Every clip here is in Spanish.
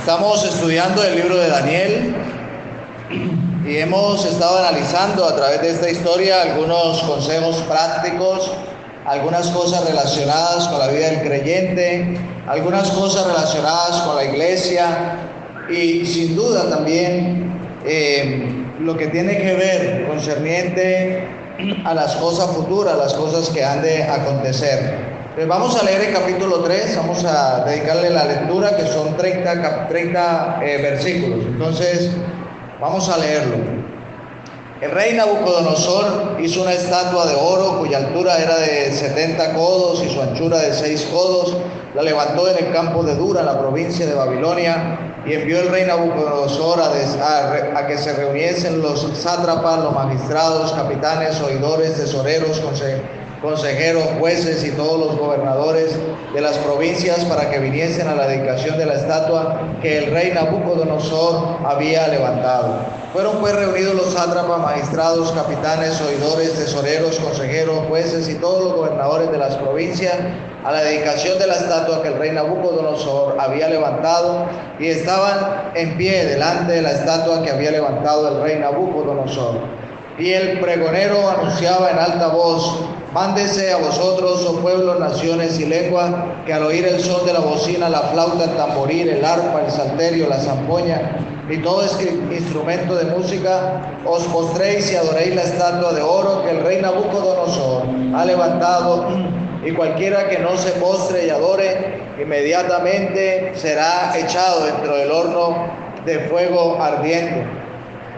Estamos estudiando el libro de Daniel y hemos estado analizando a través de esta historia algunos consejos prácticos, algunas cosas relacionadas con la vida del creyente, algunas cosas relacionadas con la iglesia y sin duda también lo que tiene que ver concerniente a las cosas futuras, las cosas que han de acontecer. Pues vamos a leer el capítulo 3, vamos a dedicarle la lectura que son 30 versículos. Entonces vamos a leerlo. El rey Nabucodonosor hizo una estatua de oro cuya altura era de 70 codos y su anchura de 6 codos. La levantó en el campo de Dura, la provincia de Babilonia, y envió el rey Nabucodonosor a que se reuniesen los sátrapas, los magistrados, capitanes, oidores, tesoreros, consejeros, jueces y todos los gobernadores de las provincias para que viniesen a la dedicación de la estatua que el rey Nabucodonosor había levantado. Fueron pues reunidos los sátrapas, magistrados, capitanes, oidores, tesoreros, consejeros, jueces y todos los gobernadores de las provincias a la dedicación de la estatua que el rey Nabucodonosor había levantado, y estaban en pie delante de la estatua que había levantado el rey Nabucodonosor. Y el pregonero anunciaba en alta voz: mándese a vosotros, oh pueblos, naciones y lenguas, que al oír el son de la bocina, la flauta, el tamboril, el arpa, el salterio, la zampoña y todo instrumento de música, os postréis y adoréis la estatua de oro que el rey Nabucodonosor ha levantado, y cualquiera que no se postre y adore, inmediatamente será echado dentro del horno de fuego ardiente.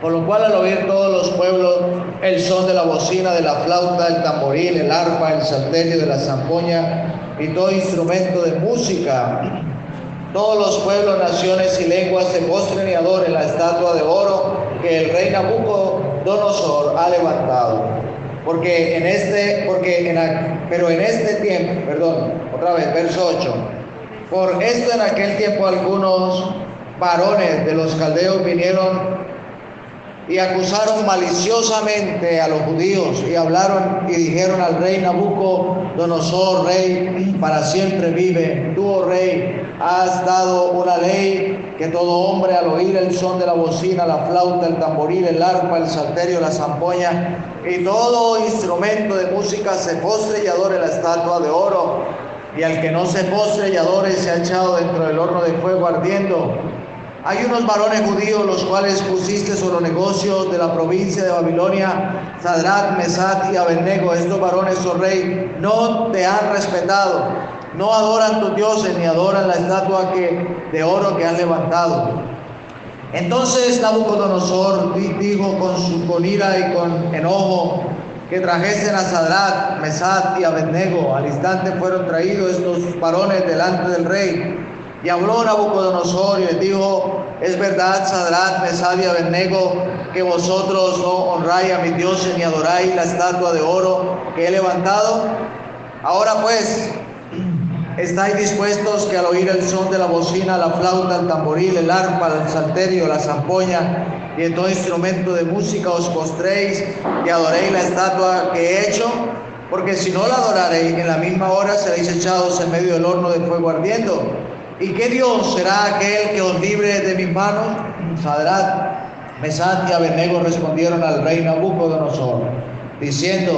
Por lo cual, al oír todos los pueblos el son de la bocina, de la flauta, el tamboril, el arpa, el salterio, de la zampoña y todo instrumento de música, todos los pueblos, naciones y lenguas se postren y adoren la estatua de oro que el rey Nabucodonosor ha levantado. Verso 8. Por esto en aquel tiempo algunos varones de los caldeos vinieron y acusaron maliciosamente a los judíos y hablaron y dijeron al rey Nabucodonosor: rey, para siempre vive. Tú, oh rey, has dado una ley que todo hombre al oír el son de la bocina, la flauta, el tamboril, el arpa, el salterio, la zampoña y todo instrumento de música se postre y adore la estatua de oro, y al que no se postre y adore sea echado dentro del horno de fuego ardiendo. Hay unos varones judíos los cuales pusiste sobre los negocios de la provincia de Babilonia, Sadrach, Mesach y Abednego. Estos varones, oh rey, no te han respetado, no adoran tus dioses ni adoran la estatua de oro que has levantado. Entonces Nabucodonosor dijo con ira y con enojo que trajesen a Sadrach, Mesach y Abednego. Al instante fueron traídos estos varones delante del rey. Y habló Nabucodonosor y les dijo: es verdad, Sadrach, Mesach y Abednego, que vosotros no honráis a mis dioses ni adoráis la estatua de oro que he levantado. Ahora pues, ¿estáis dispuestos que al oír el son de la bocina, la flauta, el tamboril, el arpa, el salterio, la zampoña y en todo instrumento de música os postréis y adoréis la estatua que he hecho? Porque si no la adoraréis, en la misma hora seréis echados en medio del horno de fuego ardiendo. ¿Y qué Dios será aquel que os libre de mis manos? Sadrach, Mesach y Abednego respondieron al rey Nabucodonosor, diciendo: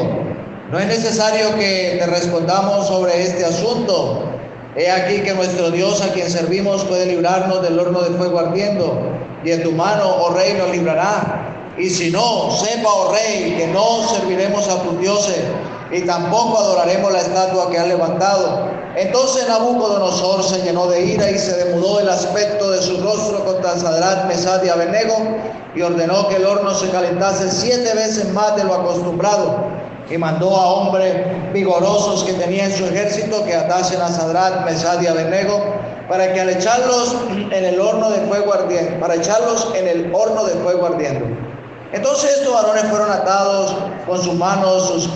no es necesario que te respondamos sobre este asunto. He aquí que nuestro Dios, a quien servimos, puede librarnos del horno de fuego ardiendo, y en tu mano, oh rey, nos librará. Y si no, sepa, oh rey, que no serviremos a tus dioses, y tampoco adoraremos la estatua que has levantado. Entonces Nabucodonosor se llenó de ira y se demudó el aspecto de su rostro contra Sadrach, Mesach y Abednego, y ordenó que el horno se calentase 7 veces más de lo acostumbrado, y mandó a hombres vigorosos que tenía en su ejército que atasen a Sadrach, Mesach y Abednego, para que al echarlos en el horno de fuego ardiendo. Entonces estos varones fueron atados con sus manos, sus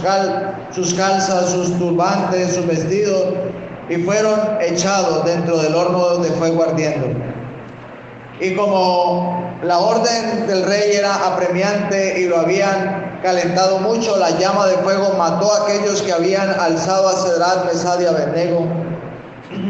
calzas, sus turbantes, sus vestidos, y fueron echados dentro del horno de fuego ardiendo. Y como la orden del rey era apremiante y lo habían calentado mucho, la llama de fuego mató a aquellos que habían alzado a Sadrach, Mesach y Abednego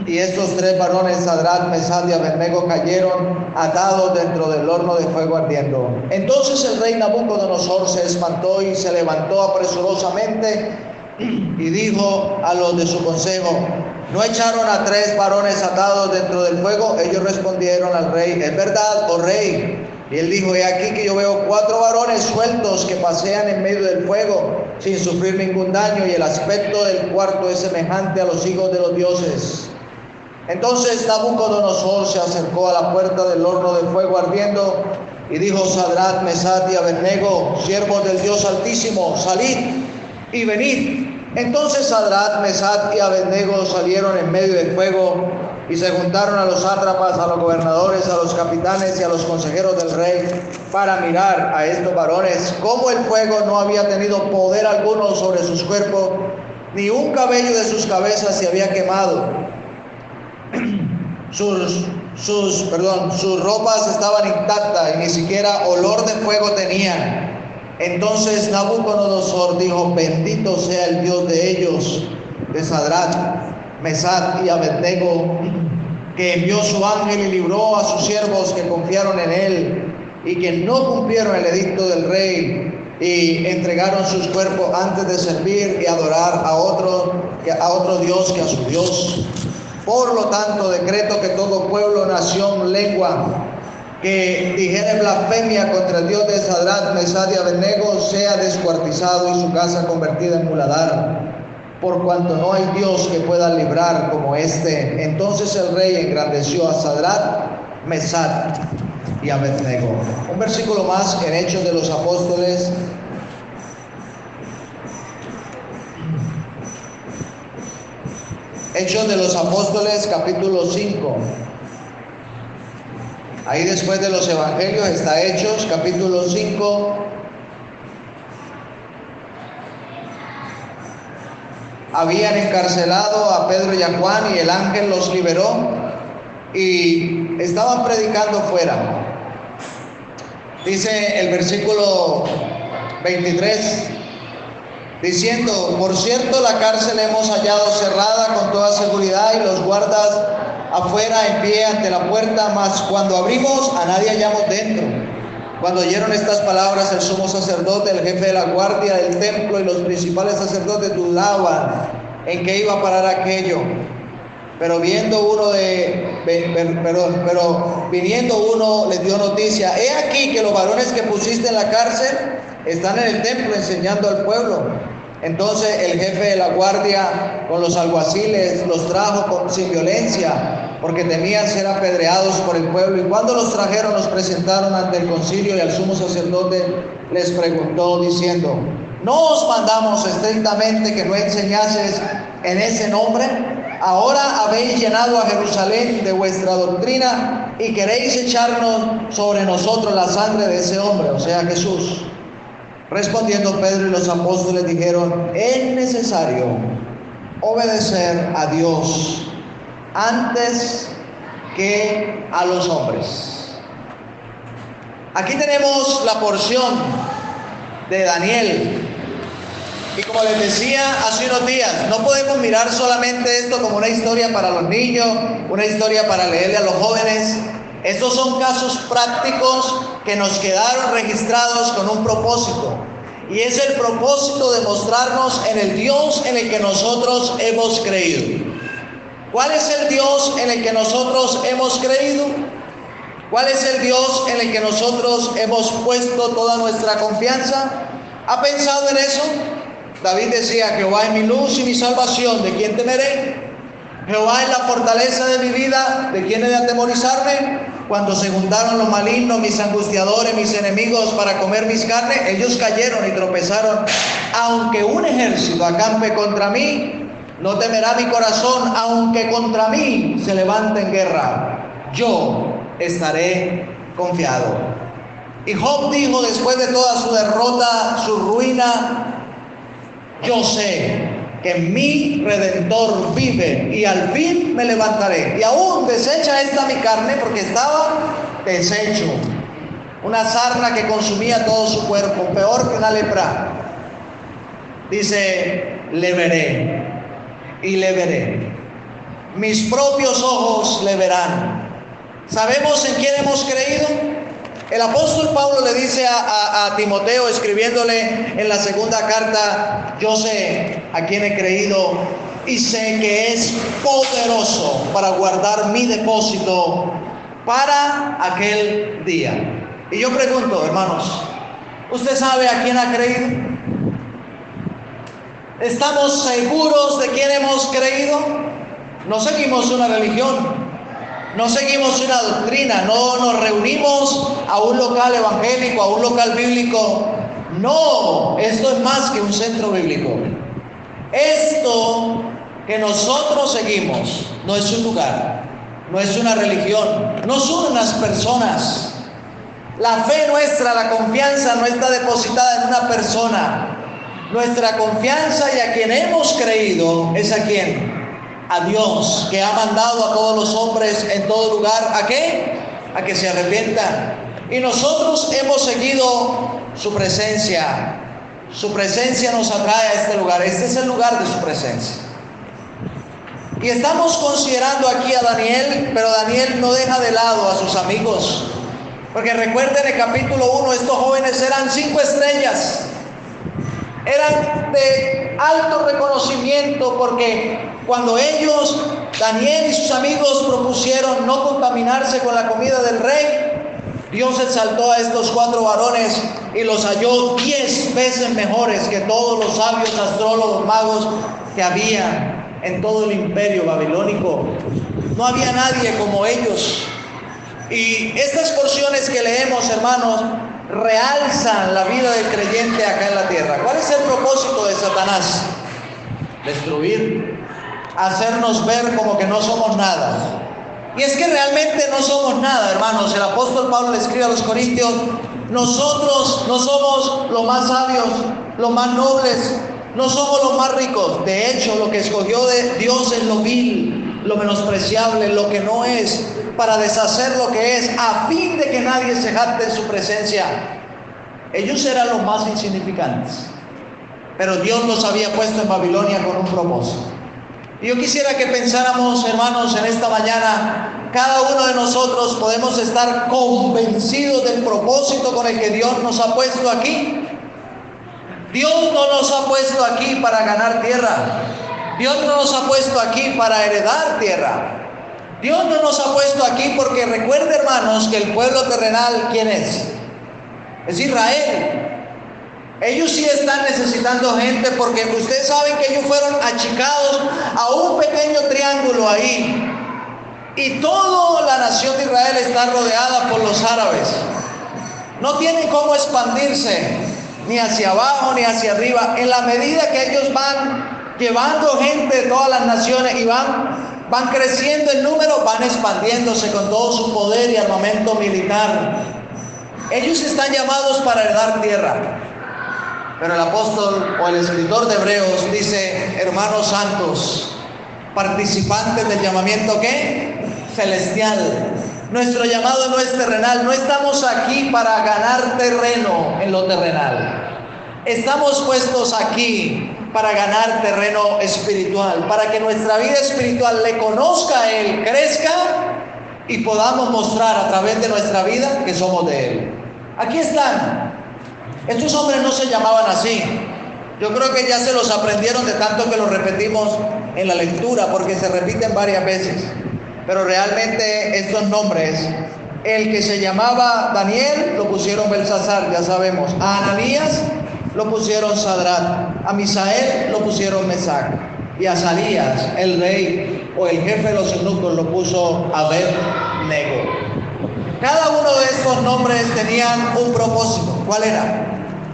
Y estos tres varones, Sadrach, Mesach y Abednego, cayeron atados dentro del horno de fuego ardiendo. Entonces el rey Nabucodonosor se espantó y se levantó apresurosamente y dijo a los de su consejo: ¿no echaron a tres varones atados dentro del fuego? Ellos respondieron al rey: es verdad, oh rey. Y él dijo: he aquí que yo veo 4 varones sueltos que pasean en medio del fuego sin sufrir ningún daño, y el aspecto del cuarto es semejante a los hijos de los dioses. Entonces Nabucodonosor se acercó a la puerta del horno de fuego ardiendo y dijo: Sadrach, Mesach y Abednego, siervos del Dios Altísimo, salid y venid. Entonces Sadrach, Mesach y Abednego salieron en medio del fuego y se juntaron a los sátrapas, a los gobernadores, a los capitanes y a los consejeros del rey para mirar a estos varones, cómo el fuego no había tenido poder alguno sobre sus cuerpos, ni un cabello de sus cabezas se había quemado. Sus ropas estaban intactas y ni siquiera olor de fuego tenían. Entonces Nabucodonosor dijo: bendito sea el Dios de ellos, de Sadrach, Mesach y Abednego, que envió su ángel y libró a sus siervos que confiaron en él y que no cumplieron el edicto del rey y entregaron sus cuerpos antes de servir y adorar a otro Dios que a su Dios. Por lo tanto, decreto que todo pueblo, nación, lengua que dijere blasfemia contra el Dios de Sadrach, Mesach y Abednego sea descuartizado y su casa convertida en muladar, por cuanto no hay Dios que pueda librar como este. Entonces el rey engrandeció a Sadrach, Mesach y Abednego. Un versículo más en Hechos de los Apóstoles. Hechos de los Apóstoles, capítulo 5. Ahí después de los evangelios está Hechos, capítulo 5. Habían encarcelado a Pedro y a Juan y el ángel los liberó y estaban predicando fuera. Dice el versículo 23, diciendo: por cierto, la cárcel hemos hallado cerrada con toda seguridad y los guardas afuera en pie ante la puerta, mas cuando abrimos a nadie hallamos dentro. Cuando oyeron estas palabras, el sumo sacerdote, el jefe de la guardia del templo y los principales sacerdotes dudaban en qué iba a parar aquello. Pero viniendo uno les dio noticia: he aquí que los varones que pusiste en la cárcel están en el templo enseñando al pueblo. Entonces el jefe de la guardia con los alguaciles los trajo sin violencia, porque temían ser apedreados por el pueblo. Y cuando los trajeron, los presentaron ante el concilio, y al sumo sacerdote les preguntó diciendo: ¿no os mandamos estrictamente que no enseñases en ese nombre? Ahora habéis llenado a Jerusalén de vuestra doctrina y queréis echarnos sobre nosotros la sangre de ese hombre, o sea, Jesús. Respondiendo Pedro y los apóstoles dijeron: es necesario obedecer a Dios antes que a los hombres. Aquí tenemos la porción de Daniel. Y como les decía hace unos días, no podemos mirar solamente esto como una historia para los niños, una historia para leerle a los jóvenes. Estos son casos prácticos que nos quedaron registrados con un propósito. Y es el propósito de mostrarnos en el Dios en el que nosotros hemos creído. ¿Cuál es el Dios en el que nosotros hemos creído? ¿Cuál es el Dios en el que nosotros hemos puesto toda nuestra confianza? ¿Ha pensado en eso? David decía: Jehová es mi luz y mi salvación, ¿de quién temeré? Jehová es la fortaleza de mi vida, ¿de quién he de atemorizarme? Cuando se juntaron los malignos, mis angustiadores, mis enemigos para comer mis carnes, ellos cayeron y tropezaron. Aunque un ejército acampe contra mí, no temerá mi corazón. Aunque contra mí se levante en guerra, yo estaré confiado. Y Job dijo después de toda su derrota, su ruina: yo sé que mi Redentor vive y al fin me levantaré. Y aún deshecha esta mi carne, porque estaba deshecho, una sarna que consumía todo su cuerpo, peor que una lepra. Dice: le veré y le veré. mis propios ojos le verán. ¿Sabemos en quién hemos creído? El apóstol Pablo le dice a Timoteo, escribiéndole en la segunda carta: yo sé a quién he creído y sé que es poderoso para guardar mi depósito para aquel día. Y yo pregunto, hermanos, ¿usted sabe a quién ha creído? ¿Estamos seguros de quién hemos creído? No seguimos una religión, no seguimos una doctrina, no nos reunimos a un local evangélico, a un local bíblico. No, esto es más que un centro bíblico. Esto que nosotros seguimos no es un lugar, no es una religión, no son unas personas. La fe nuestra, la confianza no está depositada en una persona. Nuestra confianza y a quien hemos creído es a quién. A Dios, que ha mandado a todos los hombres en todo lugar, ¿a qué? A que se arrepientan. Y nosotros hemos seguido su presencia. Su presencia nos atrae a este lugar. Este es el lugar de su presencia. Y estamos considerando aquí a Daniel, pero Daniel no deja de lado a sus amigos. Porque recuerden, en el capítulo 1, estos jóvenes eran 5 estrellas. Eran de alto reconocimiento, porque cuando ellos, Daniel y sus amigos, propusieron no contaminarse con la comida del rey, Dios exaltó a estos 4 varones y los halló 10 veces mejores que todos los sabios, astrólogos, magos que había en todo el imperio babilónico. No había nadie como ellos. Y estas porciones que leemos, hermanos, realzan la vida del creyente acá en la tierra. ¿Cuál es el propósito de Satanás? Destruir, hacernos ver como que no somos nada. Y es que realmente no somos nada, hermanos. El apóstol Pablo le escribe a los Corintios: nosotros no somos los más sabios, los más nobles, no somos los más ricos. De hecho, lo que escogió de Dios es lo vil, lo menospreciable, lo que no es, para deshacer lo que es, a fin de que nadie se jacte en su presencia. Ellos eran los más insignificantes, pero Dios los había puesto en Babilonia con un propósito. Y yo quisiera que pensáramos, hermanos, en esta mañana, cada uno de nosotros podemos estar convencidos del propósito con el que Dios nos ha puesto aquí. Dios no nos ha puesto aquí para ganar tierra. Dios no nos ha puesto aquí para heredar tierra. Dios no nos ha puesto aquí porque recuerde, hermanos, que el pueblo terrenal, ¿quién es? Es Israel. Ellos sí están necesitando gente, porque ustedes saben que ellos fueron achicados a un pequeño triángulo ahí. Y toda la nación de Israel está rodeada por los árabes. No tienen cómo expandirse, ni hacia abajo ni hacia arriba. En la medida que ellos van llevando gente de todas las naciones y van creciendo en número, van expandiéndose con todo su poder y armamento militar. Ellos están llamados para heredar tierra. Pero el apóstol o el escritor de Hebreos dice: hermanos santos, participantes del llamamiento, ¿qué? Celestial. Nuestro llamado no es terrenal. No estamos aquí para ganar terreno en lo terrenal. Estamos puestos aquí para ganar terreno espiritual, para que nuestra vida espiritual le conozca a Él, crezca y podamos mostrar a través de nuestra vida que somos de Él. Aquí están. Estos hombres no se llamaban así. Yo creo que ya se los aprendieron de tanto que los repetimos en la lectura, porque se repiten varias veces. Pero realmente estos nombres, el que se llamaba Daniel, lo pusieron Belsasar, ya sabemos. A Ananías lo pusieron Sadrat, a Misael lo pusieron Mesac, y a Azarías, el rey o el jefe de los eunucos, lo puso Abed-Nego. Cada uno de estos nombres tenían un propósito. ¿Cuál era?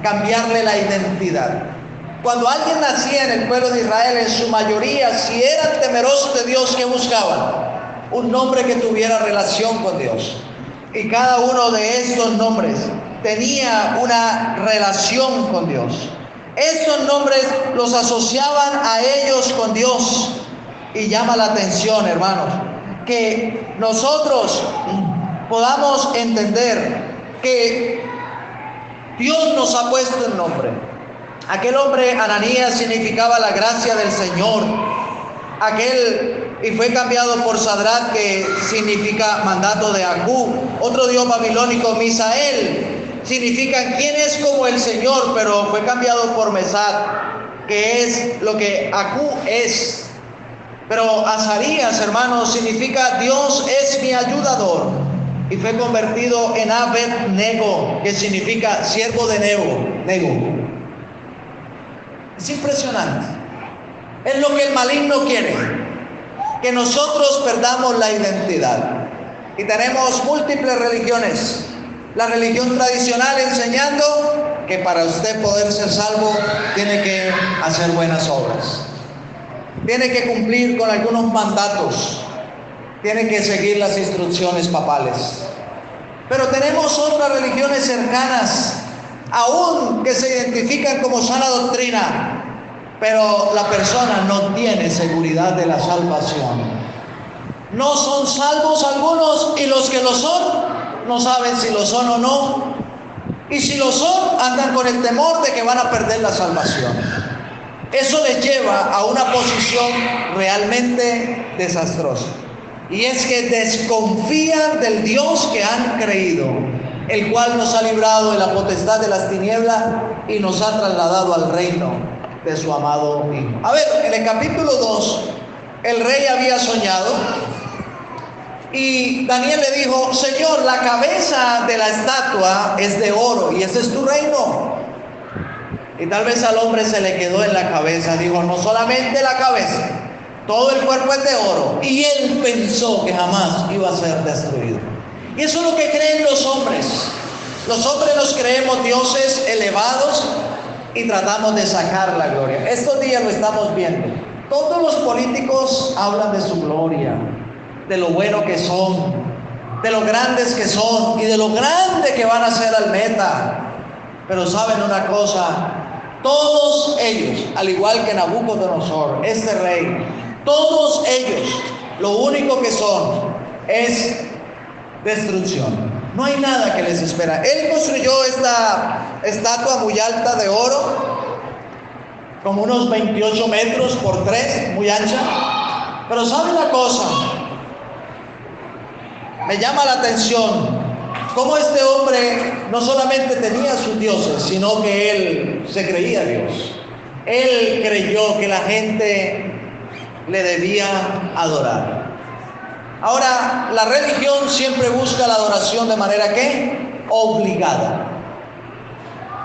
Cambiarle la identidad. Cuando alguien nacía en el pueblo de Israel, en su mayoría, si eran temerosos de Dios, ¿qué buscaban? Un nombre que tuviera relación con Dios. Y cada uno de estos nombres tenía una relación con Dios. Estos nombres los asociaban a ellos con Dios. Y llama la atención, hermanos, que nosotros podamos entender que Dios nos ha puesto el nombre. Aquel hombre, Ananías, significaba la gracia del Señor. Aquel y fue cambiado por Sadrach, que significa mandato de Acú. Otro dios babilónico, Misael, significa quién es como el Señor, pero fue cambiado por Mesach, que es lo que Acú es. Pero Azarías, hermanos, significa Dios es mi ayudador, y fue convertido en Abed-Nego, que significa siervo de Nego. Es impresionante. Es lo que el maligno quiere, que nosotros perdamos la identidad. Y tenemos múltiples religiones. La religión tradicional enseñando que para usted poder ser salvo tiene que hacer buenas obras, tiene que cumplir con algunos mandatos, tiene que seguir las instrucciones papales. Pero tenemos otras religiones cercanas, aún que se identifican como sana doctrina, pero la persona no tiene seguridad de la salvación. No son salvos algunos, y los que lo son no saben si lo son o no, y si lo son andan con el temor de que van a perder la salvación. Eso les lleva a una posición realmente desastrosa, y es que desconfían del Dios que han creído, el cual nos ha librado de la potestad de las tinieblas y nos ha trasladado al reino de su amado Hijo. A ver, en el capítulo 2, el rey había soñado, y Daniel le dijo: Señor, la cabeza de la estatua es de oro, y ese es tu reino. Y tal vez al hombre se le quedó en la cabeza, dijo: no solamente la cabeza, todo el cuerpo es de oro. Y él pensó que jamás iba a ser destruido. Y eso es lo que creen los hombres. Los hombres nos creemos dioses elevados y tratamos de sacar la gloria. Estos días lo estamos viendo. Todos los políticos hablan de su gloria, de lo bueno que son, de lo grandes que son y de lo grande que van a ser al meta. Pero saben una cosa, todos ellos, al igual que Nabucodonosor, este rey, todos ellos, lo único que son es destrucción. No hay nada que les espera. Él construyó esta estatua muy alta de oro, como unos 28 metros por 3, muy ancha. Pero ¿sabe una cosa? Me llama la atención cómo este hombre no solamente tenía sus dioses, sino que él se creía Dios. Él creyó que la gente le debía adorar. Ahora, la religión siempre busca la adoración de manera que obligada.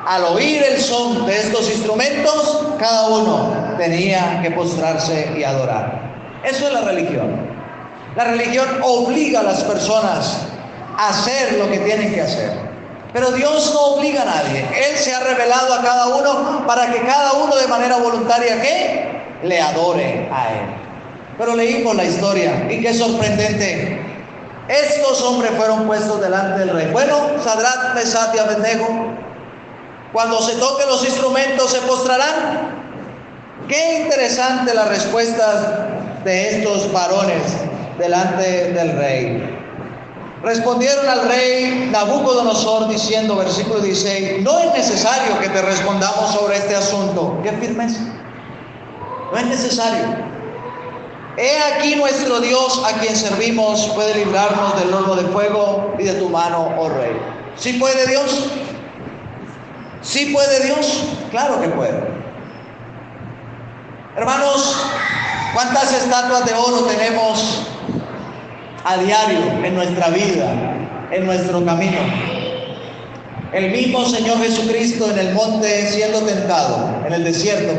Al oír el son de estos instrumentos, cada uno tenía que postrarse y adorar. Eso es la religión. La religión obliga a las personas a hacer lo que tienen que hacer. Pero Dios no obliga a nadie. Él se ha revelado a cada uno para que cada uno de manera voluntaria ¿qué? Le adore a Él. Pero leímos la historia y qué sorprendente. Estos hombres fueron puestos delante del rey. Bueno, Sadrach, Mesach y Abed-Nego, cuando se toquen los instrumentos, ¿se postrarán? Qué interesante la respuesta de estos varones delante del rey. Respondieron al rey Nabucodonosor diciendo, versículo 16: no es necesario que te respondamos sobre este asunto. ¡Qué firmeza! No es necesario. He aquí nuestro Dios a quien servimos puede librarnos del horno de fuego y de tu mano, oh rey. ¿Sí puede Dios? ¿Sí puede Dios? Claro que puede. Hermanos, ¿cuántas estatuas de oro tenemos a diario en nuestra vida, en nuestro camino? El mismo Señor Jesucristo en el monte siendo tentado, en el desierto,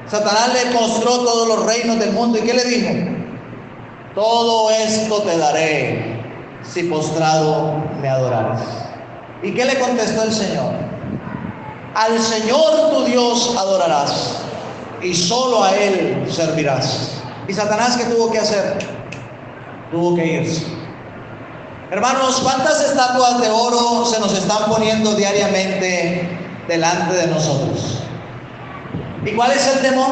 Satanás le mostró todos los reinos del mundo. ¿Y qué le dijo? Todo esto te daré si postrado me adorares. ¿Y qué le contestó el Señor? Al Señor tu Dios adorarás y solo a Él servirás. ¿Y Satanás qué tuvo que hacer? Tuvo que irse. Hermanos, ¿cuántas estatuas de oro se nos están poniendo diariamente delante de nosotros? ¿Y cuál es el temor?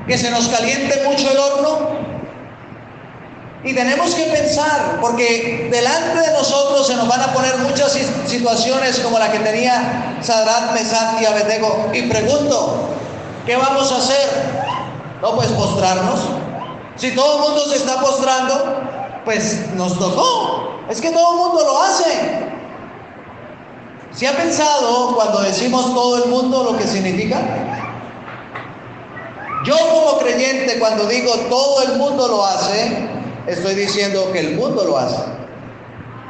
Que se nos caliente mucho el horno. Y tenemos que pensar, porque delante de nosotros se nos van a poner muchas situaciones como la que tenía Sadrach, Mesach y Abed-Nego. Y pregunto, ¿qué vamos a hacer? No, pues postrarnos. Si todo el mundo se está postrando, pues nos tocó. Es que todo el mundo lo hace. ¿Se ha pensado cuando decimos todo el mundo lo que significa? Yo como creyente, cuando digo todo el mundo lo hace, estoy diciendo que el mundo lo hace.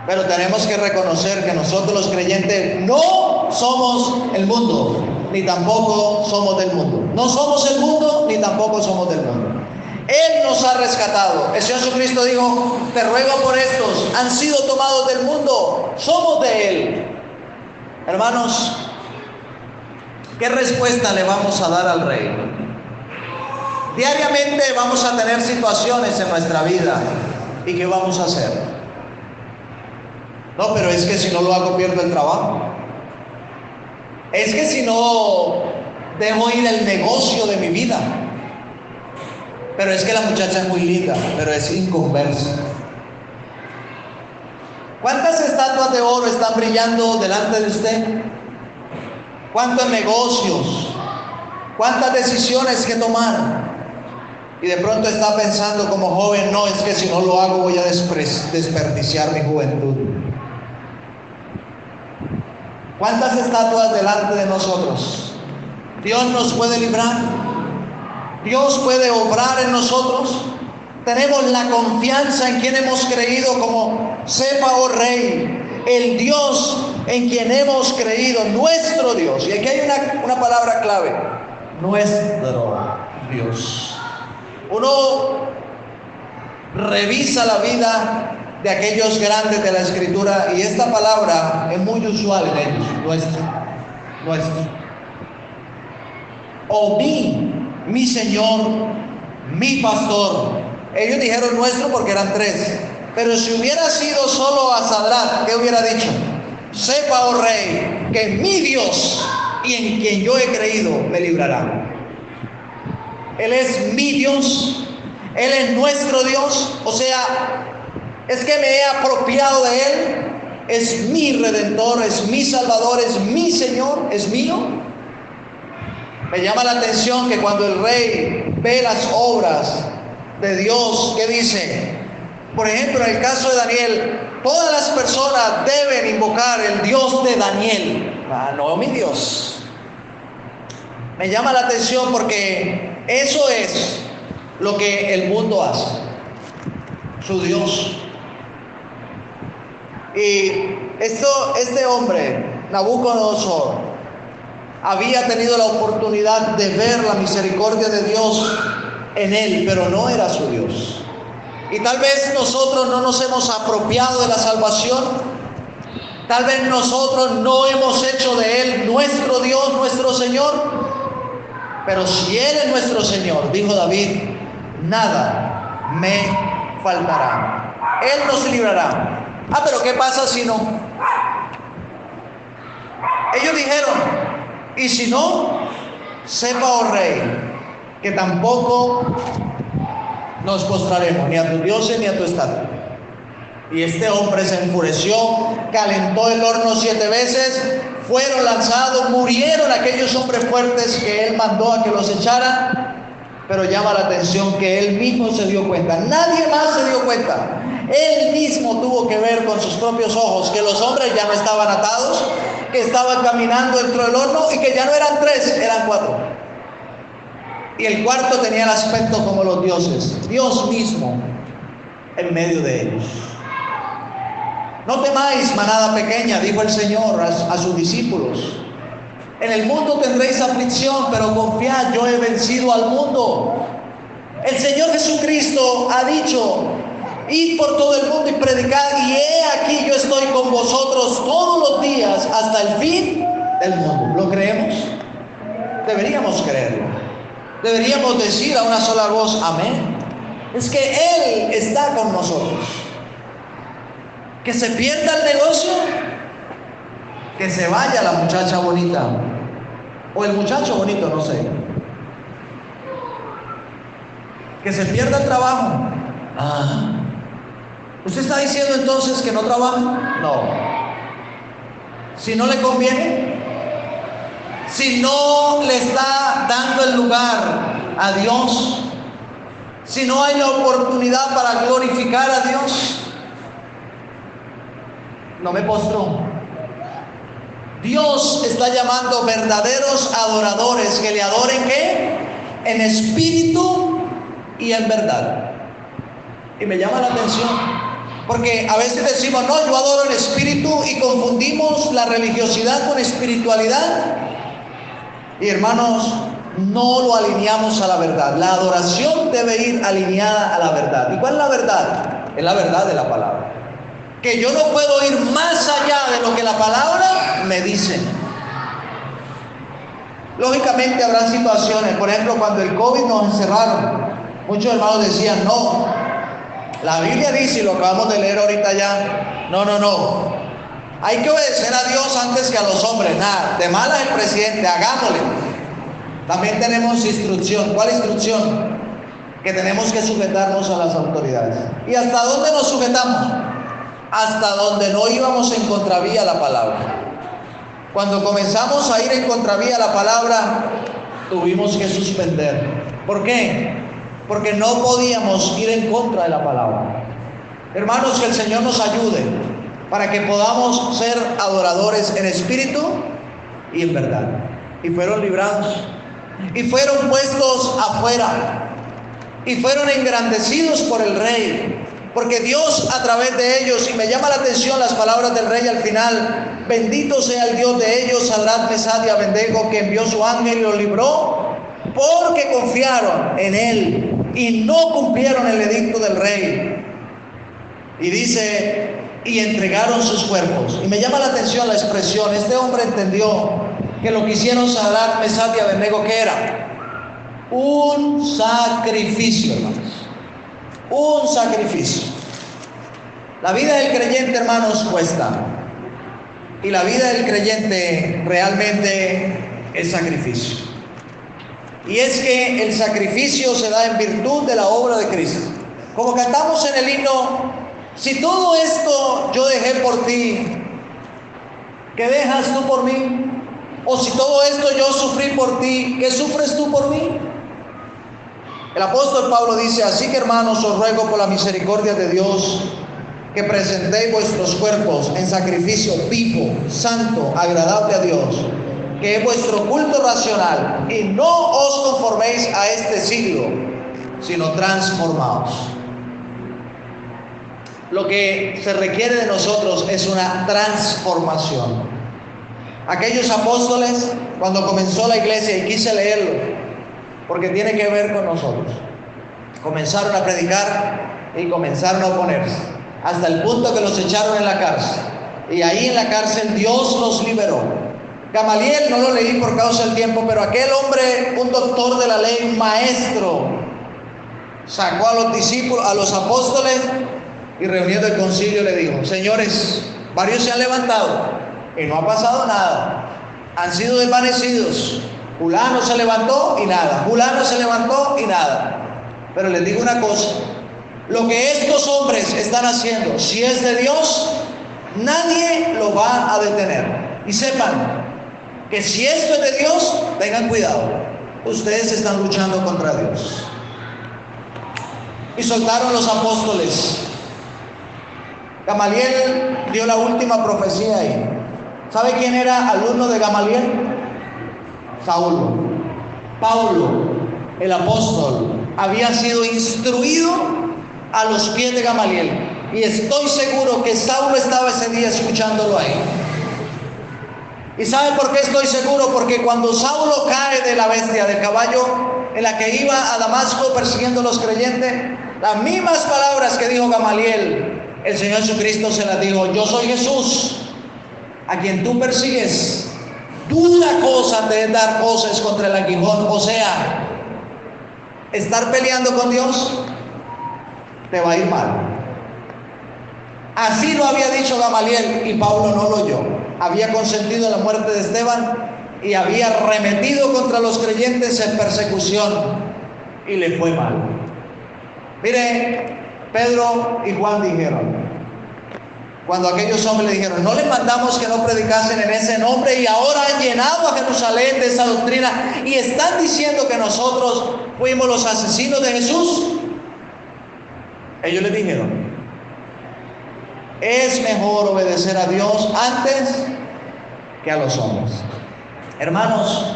Pero tenemos que reconocer que nosotros los creyentes no somos el mundo, ni tampoco somos del mundo. No somos el mundo, ni tampoco somos del mundo. Él nos ha rescatado. El Señor Jesucristo dijo: te ruego por estos, han sido tomados del mundo, somos de Él. Hermanos, ¿qué respuesta le vamos a dar al Rey? Diariamente vamos a tener situaciones en nuestra vida. ¿Y qué vamos a hacer? No, pero es que si no lo hago pierdo el trabajo. Es que si no dejo ir el negocio de mi vida. Pero es que la muchacha es muy linda, pero es inconversa. ¿Cuántas estatuas de oro están brillando delante de usted? ¿Cuántos negocios? ¿Cuántas decisiones que tomar? Y de pronto está pensando como joven: no, es que si no lo hago voy a desperdiciar mi juventud. ¿Cuántas estatuas delante de nosotros? Dios nos puede librar. Dios puede obrar en nosotros. Tenemos la confianza en quien hemos creído, como sepa, oh Rey, el Dios en quien hemos creído, nuestro Dios. Y aquí hay una palabra clave: nuestro Dios. Uno revisa la vida de aquellos grandes de la Escritura y esta palabra es muy usual en ellos: nuestro. O mi Señor, mi pastor. Ellos dijeron nuestro porque eran tres. Pero si hubiera sido solo a Sadrach, ¿qué hubiera dicho? Sepa, oh Rey, que mi Dios y en quien yo he creído me librará. Él es mi Dios, Él es nuestro Dios. O sea, es que me he apropiado de Él. Es mi Redentor, es mi Salvador, es mi Señor, es mío. Me llama la atención que cuando el Rey ve las obras de Dios, ¿qué dice? Por ejemplo, en el caso de Daniel, todas las personas deben invocar el Dios de Daniel. No mi Dios. Me llama la atención porque eso es lo que el mundo hace. Su Dios. Y este hombre, Nabucodonosor, había tenido la oportunidad de ver la misericordia de Dios en él, pero no era su Dios. Y tal vez nosotros no nos hemos apropiado de la salvación. Tal vez nosotros no hemos hecho de Él nuestro Dios, nuestro Señor. Pero si Él es nuestro Señor, dijo David, nada me faltará. Él nos librará. Pero ¿qué pasa si no? Ellos dijeron: y si no, sepa, oh Rey, que tampoco nos postraremos ni a tus dioses ni a tu estatua. Y este hombre se enfureció, calentó el horno 7 veces, fueron lanzados, murieron aquellos hombres fuertes que él mandó a que los echaran. Pero llama la atención que él mismo se dio cuenta, nadie más se dio cuenta. Él mismo tuvo que ver con sus propios ojos que los hombres ya no estaban atados, que estaban caminando dentro del horno y que ya no eran 3, eran 4. Y el cuarto tenía el aspecto como los dioses, Dios mismo en medio de ellos. No temáis, manada pequeña, dijo el Señor a sus discípulos. En el mundo tendréis aflicción, pero confiad, yo he vencido al mundo. El Señor Jesucristo ha dicho: id por todo el mundo y predicad, y he aquí yo estoy con vosotros todos los días hasta el fin del mundo. ¿Lo creemos? Deberíamos creerlo. Deberíamos decir a una sola voz: amén. Es que Él está con nosotros. Que se pierda el negocio, que se vaya la muchacha bonita o el muchacho bonito, no sé. Que se pierda el trabajo. ¿Usted está diciendo entonces que no trabaja? No. Si no le conviene, si no le está dando el lugar a Dios, si no hay la oportunidad para glorificar a Dios, no me postro. Dios está llamando verdaderos adoradores que le adoren ¿qué? En espíritu y en verdad. Y me llama la atención, porque a veces decimos, no, yo adoro en espíritu, y confundimos la religiosidad con espiritualidad. Y hermanos, no lo alineamos a la verdad. La adoración debe ir alineada a la verdad. ¿Y cuál es la verdad? Es la verdad de la palabra. Que yo no puedo ir más allá de lo que la palabra me dice. Lógicamente habrá situaciones, por ejemplo, cuando el COVID nos encerraron, muchos hermanos decían, no, la Biblia dice, y lo acabamos de leer ahorita ya, no, hay que obedecer a Dios antes que a los hombres. Nada, de malas el presidente, hagámosle. También tenemos instrucción. ¿Cuál instrucción? Que tenemos que sujetarnos a las autoridades. ¿Y hasta dónde nos sujetamos? Hasta donde no íbamos en contravía a la palabra. Cuando comenzamos a ir en contravía a la palabra, tuvimos que suspender. ¿Por qué? Porque no podíamos ir en contra de la palabra. Hermanos, que el Señor nos ayude para que podamos ser adoradores en espíritu y en verdad. Y fueron librados, y fueron puestos afuera, y fueron engrandecidos por el Rey, porque Dios a través de ellos, y me llama la atención las palabras del Rey al final, bendito sea el Dios de ellos, Sadrach, Mesach y Abednego, que envió su ángel y los libró, porque confiaron en Él y no cumplieron el edicto del Rey. Y dice, y entregaron sus cuerpos. Y me llama la atención la expresión. Este hombre entendió que lo que hicieron Sadrach, Mesach y Abednego, ¿qué era? Un sacrificio, hermanos. Un sacrificio. La vida del creyente, hermanos, cuesta. Y la vida del creyente realmente es sacrificio. Y es que el sacrificio se da en virtud de la obra de Cristo. Como cantamos en el himno, si todo esto yo dejé por ti, ¿qué dejas tú por mí? O si todo esto yo sufrí por ti, ¿qué sufres tú por mí? El apóstol Pablo dice, así que hermanos, os ruego por la misericordia de Dios, que presentéis vuestros cuerpos en sacrificio vivo, santo, agradable a Dios, que es vuestro culto racional, y no os conforméis a este siglo, sino transformaos. Lo que se requiere de nosotros es una transformación. Aquellos apóstoles, cuando comenzó la iglesia, y quise leerlo, porque tiene que ver con nosotros, comenzaron a predicar y comenzaron a oponerse, hasta el punto que los echaron en la cárcel. Y ahí en la cárcel Dios los liberó. Gamaliel, no lo leí por causa del tiempo, pero aquel hombre, un doctor de la ley, un maestro, sacó a los discípulos, a los apóstoles, y reuniendo el concilio le dijo, señores, varios se han levantado y no ha pasado nada, han sido desvanecidos. Fulano se levantó y nada, fulano se levantó y nada. Pero les digo una cosa, lo que estos hombres están haciendo, si es de Dios, nadie lo va a detener. Y sepan que si esto es de Dios, tengan cuidado, ustedes están luchando contra Dios. Y soltaron los apóstoles. Gamaliel dio la última profecía ahí. ¿Sabe quién era alumno de Gamaliel? Saulo. Pablo, el apóstol, había sido instruido a los pies de Gamaliel. Y estoy seguro que Saulo estaba ese día escuchándolo ahí. ¿Y sabe por qué estoy seguro? Porque cuando Saulo cae de la bestia, del caballo en la que iba a Damasco persiguiendo a los creyentes, las mismas palabras que dijo Gamaliel, el Señor Jesucristo se las dijo, yo soy Jesús, a quien tú persigues. Dura cosa te es dar voces contra el aguijón. O sea, estar peleando con Dios te va a ir mal. Así lo había dicho Gamaliel, y Pablo no lo oyó. Había consentido la muerte de Esteban y había arremetido contra los creyentes en persecución, y le fue mal. Mire, Pedro y Juan dijeron, Cuando aquellos hombres le dijeron, no les mandamos que no predicasen en ese nombre, y ahora han llenado a Jerusalén de esa doctrina y están diciendo que nosotros fuimos los asesinos de Jesús. Ellos le dijeron, es mejor obedecer a Dios antes que a los hombres. Hermanos,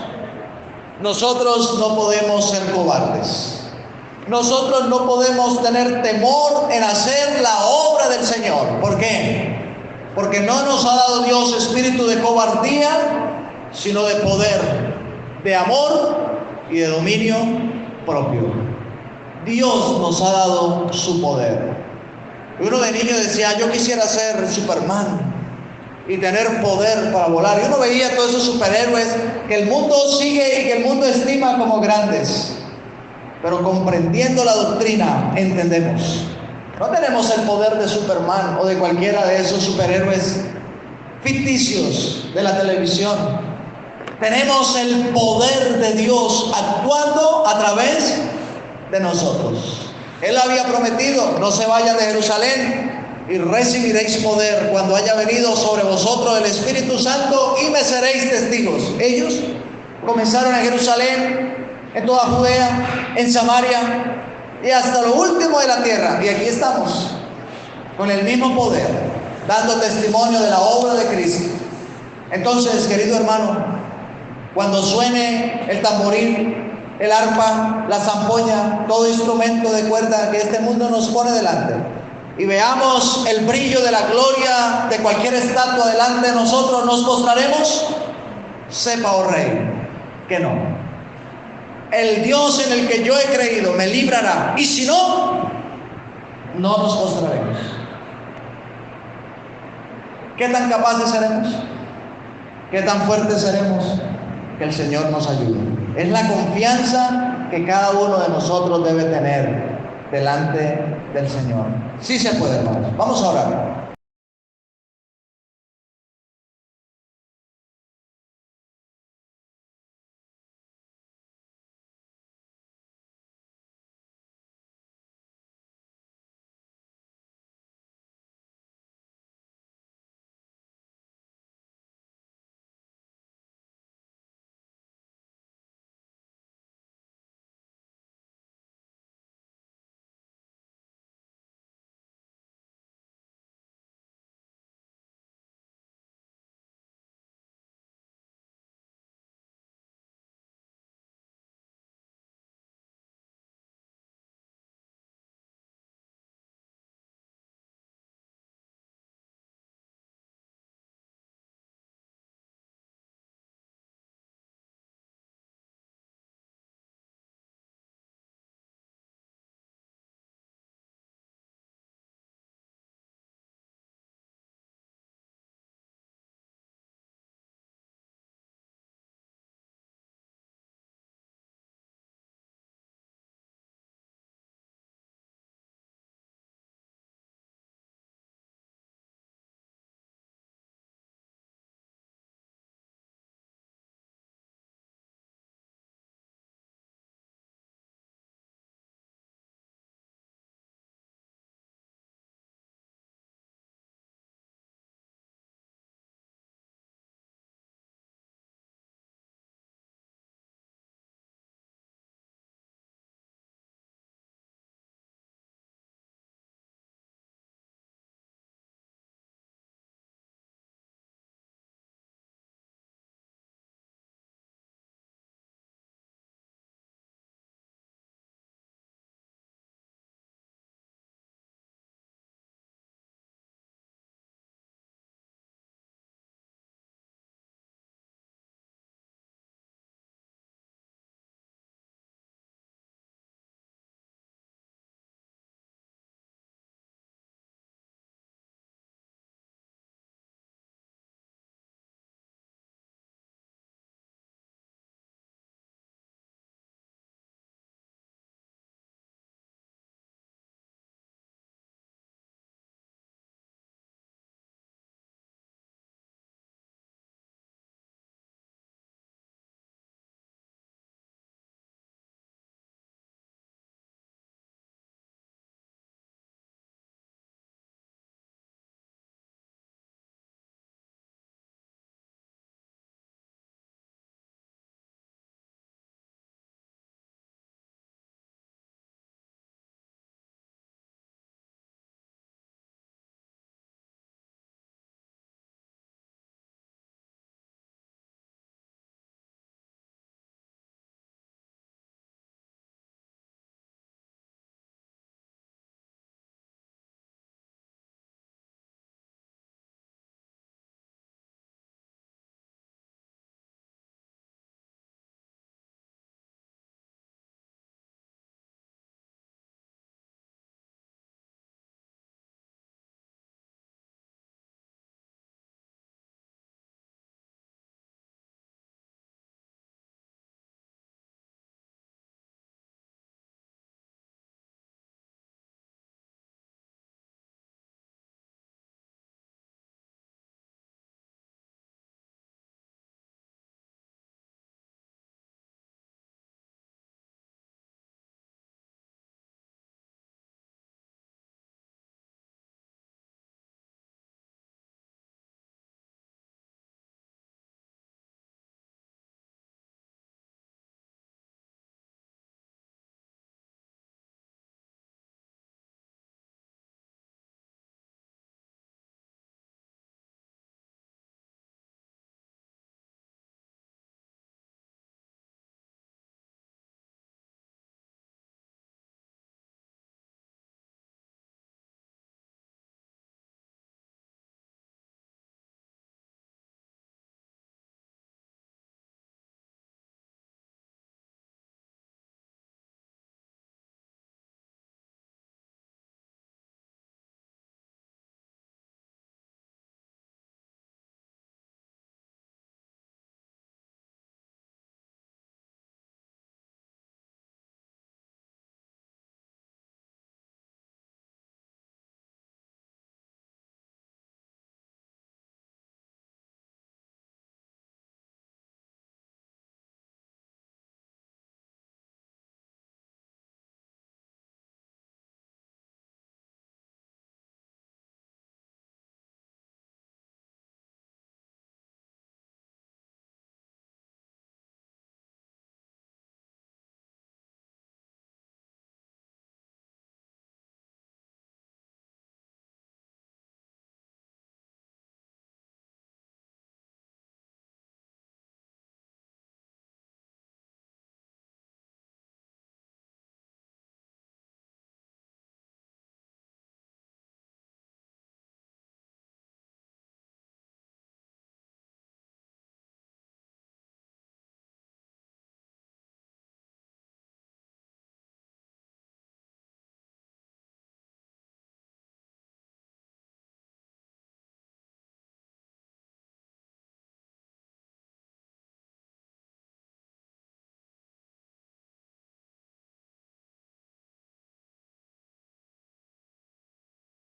nosotros no podemos ser cobardes. Nosotros no podemos tener temor en hacer la obra del Señor. ¿Por qué? Porque no nos ha dado Dios espíritu de cobardía, sino de poder, de amor y de dominio propio. Dios nos ha dado su poder. Uno de niño decía, yo quisiera ser Superman y tener poder para volar. Y uno veía todos esos superhéroes que el mundo sigue y que el mundo estima como grandes. Pero comprendiendo la doctrina, entendemos. No tenemos el poder de Superman o de cualquiera de esos superhéroes ficticios de la televisión. Tenemos el poder de Dios actuando a través de nosotros. Él había prometido, no se vayan de Jerusalén y recibiréis poder cuando haya venido sobre vosotros el Espíritu Santo y me seréis testigos. Ellos comenzaron en Jerusalén, en toda Judea, en Samaria y hasta lo último de la tierra. Y aquí estamos, con el mismo poder, dando testimonio de la obra de Cristo. Entonces, querido hermano, cuando suene el tamboril, el arpa, la zampoña, todo instrumento de cuerda que este mundo nos pone delante, y veamos el brillo de la gloria de cualquier estatua delante de nosotros, ¿nos postraremos? Sepa, oh Rey, que no. El Dios en el que yo he creído me librará, y si no, no nos postraremos. ¿Qué tan capaces seremos? ¿Qué tan fuertes seremos? Que el Señor nos ayude. Es la confianza que cada uno de nosotros debe tener delante del Señor. Sí se puede, hermanos. Vamos a orar.